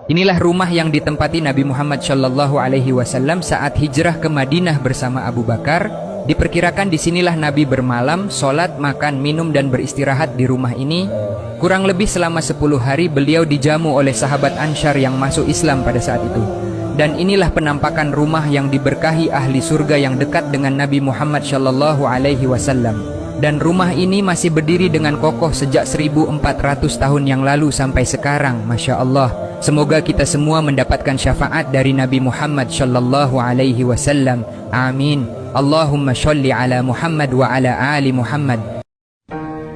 Inilah rumah yang ditempati Nabi Muhammad Shallallahu Alaihi Wasallam saat hijrah ke Madinah bersama Abu Bakar. Diperkirakan disinilah Nabi bermalam, sholat, makan, minum, dan beristirahat di rumah ini. Kurang lebih selama 10 hari beliau dijamu oleh sahabat Ansyar yang masuk Islam pada saat itu. Dan inilah penampakan rumah yang diberkahi ahli surga yang dekat dengan Nabi Muhammad Shallallahu Alaihi Wasallam. Dan rumah ini masih berdiri dengan kokoh sejak 1400 tahun yang lalu sampai sekarang, Masya Allah. Semoga kita semua mendapatkan syafaat dari Nabi Muhammad Shallallahu Alaihi Wasallam. Amin. Allahumma sholli ala Muhammad wa ala ali Muhammad.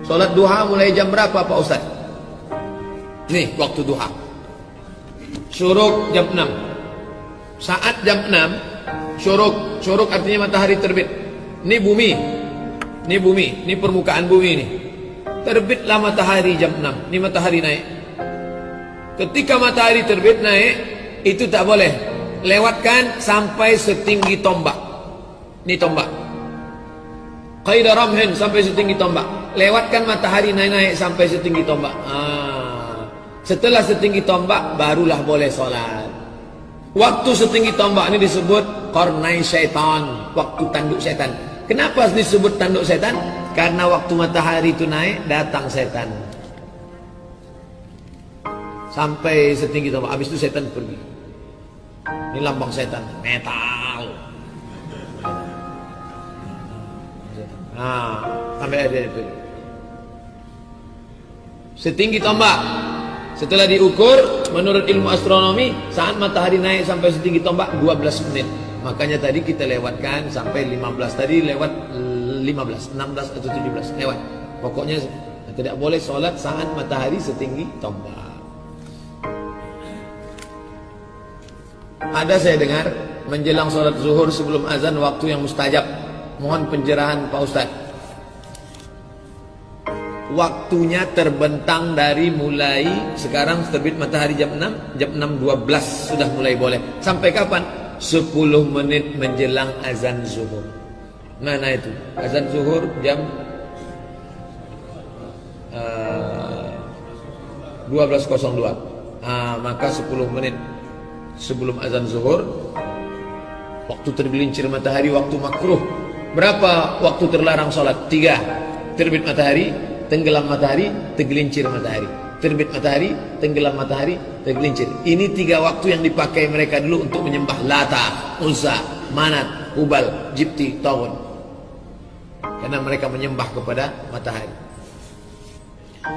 Sholat duha mulai jam berapa Pak Ustaz? Nih waktu duha. Syuruk jam 6. Saat jam 6 syuruk. Syuruk artinya matahari terbit. Ini bumi. Ini bumi, ini permukaan bumi ini. Terbitlah matahari jam 6. Ini matahari naik. Ketika matahari terbit naik, itu tak boleh. Lewatkan sampai setinggi tombak. Ini tombak. Qaidah ramhin sampai setinggi tombak. Lewatkan matahari naik-naik sampai setinggi tombak. Setelah setinggi tombak, barulah boleh sholat. Waktu setinggi tombak ini disebut qarnai syaitan, waktu tanduk setan. Kenapa disebut tanduk setan? Karena waktu matahari itu naik, datang setan. Sampai setinggi tombak, habis itu setan pergi. Ini lambang setan, metal. Nah, sampai dia pergi. Setinggi tombak. Setelah diukur, menurut ilmu astronomi, saat matahari naik sampai setinggi tombak 12 menit. Makanya tadi kita lewatkan sampai 15. Tadi lewat 15, 16 atau 17 lewat. Pokoknya tidak boleh sholat saat matahari setinggi tombak. Ada saya dengar menjelang sholat zuhur sebelum azan waktu yang mustajab. Mohon pencerahan Pak Ustaz. Waktunya terbentang dari mulai sekarang terbit matahari jam 6, jam 6.12 sudah mulai boleh. Sampai kapan? 10 menit menjelang azan zuhur. Mana itu? Azan zuhur jam 12.02. Maka 10 menit sebelum azan zuhur, waktu tergelincir matahari, waktu makruh. Berapa waktu terlarang sholat? 3. Terbit matahari, tenggelam matahari, tergelincir matahari. Terbit matahari, tenggelam matahari, tergelincir. Ini 3 waktu yang dipakai mereka dulu untuk menyembah Lata, Uzza, Manat, Hubal, Jibti, Tawun. Karena mereka menyembah kepada matahari.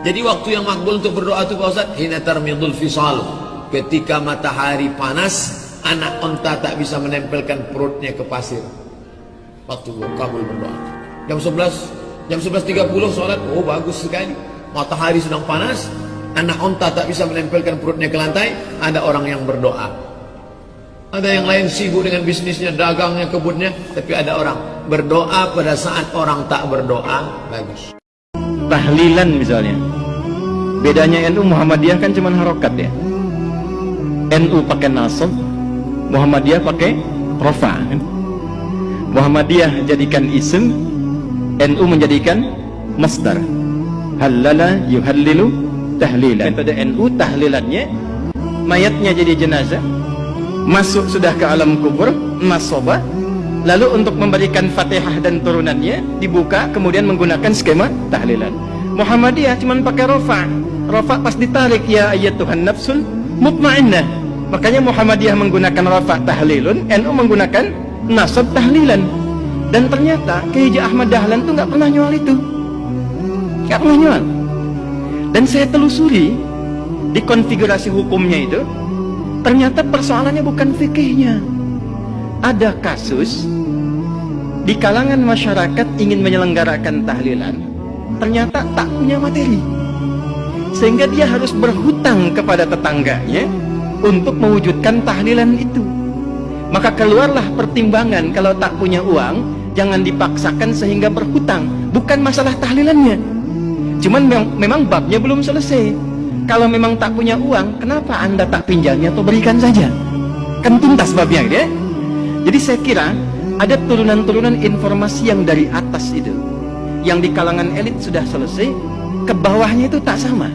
Jadi waktu yang makbul untuk berdoa itu Pak Ustaz, hina tarmidul fisal. Ketika matahari panas, anak onta tak bisa menempelkan perutnya ke pasir. Waktu kabul berdoa. Jam 11, jam 11.30 sholat, oh bagus sekali. Matahari sedang panas, anak onta tak bisa menempelkan perutnya ke lantai, ada orang yang berdoa. Ada yang lain sibuk dengan bisnisnya, dagangnya, kebunnya, tapi ada orang berdoa pada saat orang tak berdoa. Bagus. Tahlilan misalnya, bedanya NU Muhammadiyah kan cuma harokat ya. NU pakai nasab, Muhammadiyah pakai rofa. Muhammadiyah jadikan isim, NU menjadikan masdar. Halala yuhallilu tahlilan. Pada NU tahlilannya, mayatnya jadi jenazah, masuk sudah ke alam kubur, nasobah, lalu untuk memberikan fatihah dan turunannya dibuka, kemudian menggunakan skema tahlilan. Muhammadiyah cuma pakai rofa. Rofa pas ditarik, ya ayyatuhan nafsul mutmainnah. Makanya Muhammadiyah menggunakan rofa tahlilun, NU menggunakan nasab tahlilan. Dan ternyata Kiai Haji Ahmad Dahlan tuh nggak pernah nyual itu. Nggak pernah nyual. Dan saya telusuri di konfigurasi hukumnya itu, ternyata persoalannya bukan fikihnya. Ada kasus di kalangan masyarakat ingin menyelenggarakan tahlilan, ternyata tak punya materi, sehingga dia harus berhutang kepada tetangganya untuk mewujudkan tahlilan itu. Maka keluarlah pertimbangan, kalau tak punya uang jangan dipaksakan sehingga berhutang. Bukan masalah tahlilannya, cuman memang babnya belum selesai. Kalau memang tak punya uang, kenapa anda tak pinjamnya atau berikan saja? Kan tuntas babnya ya. Jadi saya kira ada turunan-turunan informasi yang dari atas itu, yang di kalangan elit sudah selesai, ke bawahnya itu tak sama.